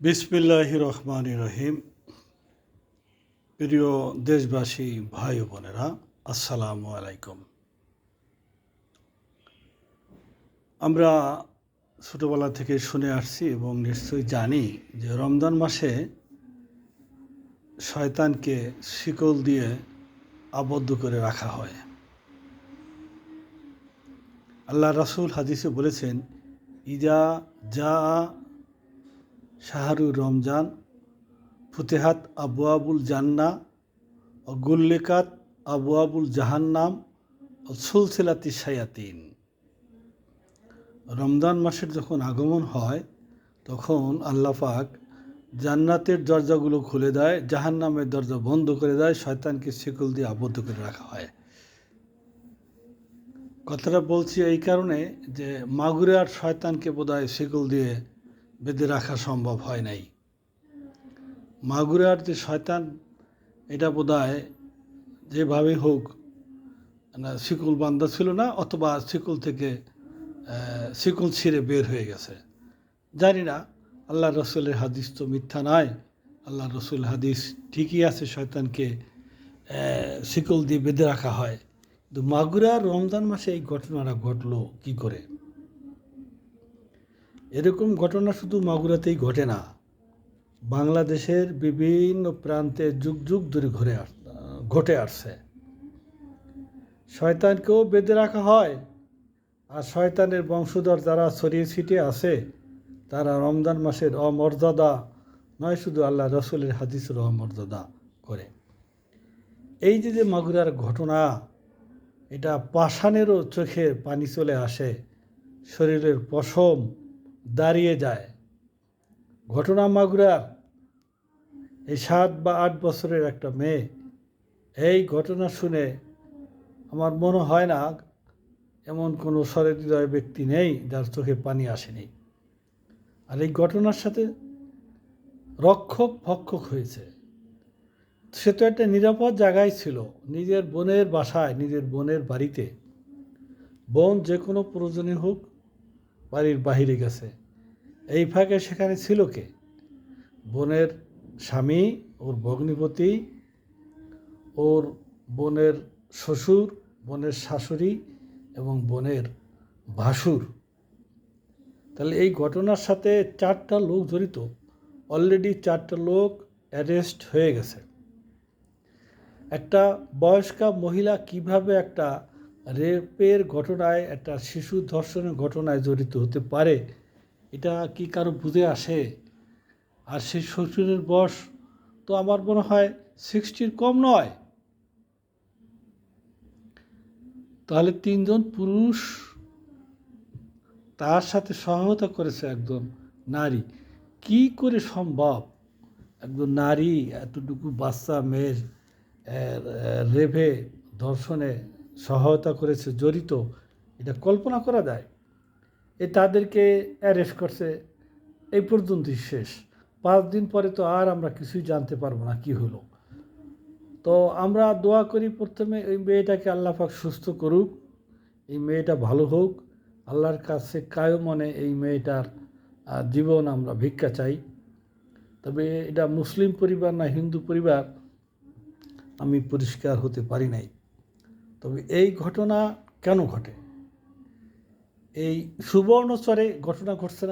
বিসমিল্লাহির রহমানির রহিম। প্রিয় দেশবাসী, ভাই ও বোনেরা, আসসালামু আলাইকুম। আমরা ছোটোবেলা থেকে শুনে আসছি এবং নিশ্চয়ই জানি যে রমজান মাসে শয়তানকে শিকল দিয়ে আবদ্ধ করে রাখা হয়। আল্লাহ রাসূল হাদিসে বলেছেন, ইজা জা শাহরুর রমজান ফুতেহাত আবওয়াবুল জান্নাহ ও গুল্লিকাত আবওয়াবুল জাহান্নাম ও সুলসিলাতি শায়াতিন। রমজান মাসের যখন আগমন হয় তখন আল্লাহ পাক জান্নাতের দরজাগুলো খুলে দেয়, জাহান্নামের দরজা বন্ধ করে দেয়, শয়তানকে শিকল দিয়ে আবদ্ধ করে রাখা হয়। কথাটা বলছি এই কারণে যে মাগুরে আর শয়তানকে বোধহয় শিকল দিয়ে বেঁধে রাখা সম্ভব হয় নাই। মাগুরে আর যে শয়তান, এটা বোধহয় যেভাবে হোক না শিকল বান্ধা ছিল না, অথবা শিকল থেকে শিকল ছিঁড়ে বের হয়ে গেছে, জানি না। আল্লাহ রসুলের হাদিস তো মিথ্যা নয়, আল্লাহ রসুল হাদিস ঠিকই আছে, শয়তানকে শিকল দিয়ে বেঁধে রাখা হয়। কিন্তু মাগুরার রমজান মাসে এই ঘটনাটা ঘটলো কি করে? এরকম ঘটনা শুধু মাগুরাতেই ঘটে না, বাংলাদেশের বিভিন্ন প্রান্তে যুগ যুগ ধরে ঘটে আসছে। শয়তানকেও বেঁধে রাখা হয়, আর শয়তানের বংশধর যারা ছড়িয়ে ছিটিয়ে আছে তারা রমজান মাসের অমর্যাদা নয়, শুধু আল্লাহ রসুলের হাদিসের অমর্যাদা করে। এই যে মাগুরার ঘটনা, এটা পাষাণেরও চোখে পানি চলে আসে, শরীরের পশম দাঁড়িয়ে যায়। ঘটনা মাগুরার, এই 7 বা 8 বছরের একটা মেয়ে। এই ঘটনা শুনে আমার মনে হয় না এমন কোনো সহৃদয় ব্যক্তি নেই যার চোখে পানি আসেনি। আর এই ঘটনার সাথে রক্ষক ভক্ষক হয়েছে। সে তো একটা নিরাপদ জায়গায় ছিল, নিজের বোনের বাসায়, নিজের বোনের বাড়িতে। বোন যে কোনো প্রয়োজনে হোক বাড়ির বাহিরে গেছে, এই ফাঁকে সেখানে ছিল কে? বোনের স্বামী, ওর ভগ্নিপতি, ওর বোনের শ্বশুর, বোনের শাশুড়ি এবং বোনের ভাসুর। তাহলে এই ঘটনার সাথে 4টা লোক জড়িত। অলরেডি 4টা লোক অ্যারেস্ট হয়ে গেছে। একটা বয়স্কা মহিলা কিভাবে একটা রেপের ঘটনায়, একটা শিশু ধর্ষণের ঘটনায় জড়িত হতে পারে, এটা কি কারো বুঝে আসে? আর সেই শ্বশুরের বয়স তো আমার মনে হয় 60-র কম নয়। তাহলে 3 জন পুরুষ তার সাথে সহায়তা করেছে একজন নারী। কি করে সম্ভব একজন নারী এতটুকু বাচ্চা মেয়ের রেপে, ধর্ষণে সহায়তা করেছে, জড়িত? এটা কল্পনা করা যায়? তাদেরকে অ্যারেস্ট করছে, এই পর্যন্তই শেষ। 5 দিন পরে তো আর আমরা কিছুই জানতে পারবো না কি হলো। তো আমরা দোয়া করি প্রথমে এই মেয়েটাকে আল্লাহ পাক সুস্থ করুক, এই মেয়েটা ভালো হোক। আল্লাহর কাছে কায়ো মনে এই মেয়েটার জীবন আমরা ভিক্ষা চাই। তবে এটা মুসলিম পরিবার না হিন্দু পরিবার আমি পরিষ্কার হতে পারি নাই। তবে এই ঘটনা কেন ঘটে? এই সুবর্ণচরে ঘটনা ঘটছে না।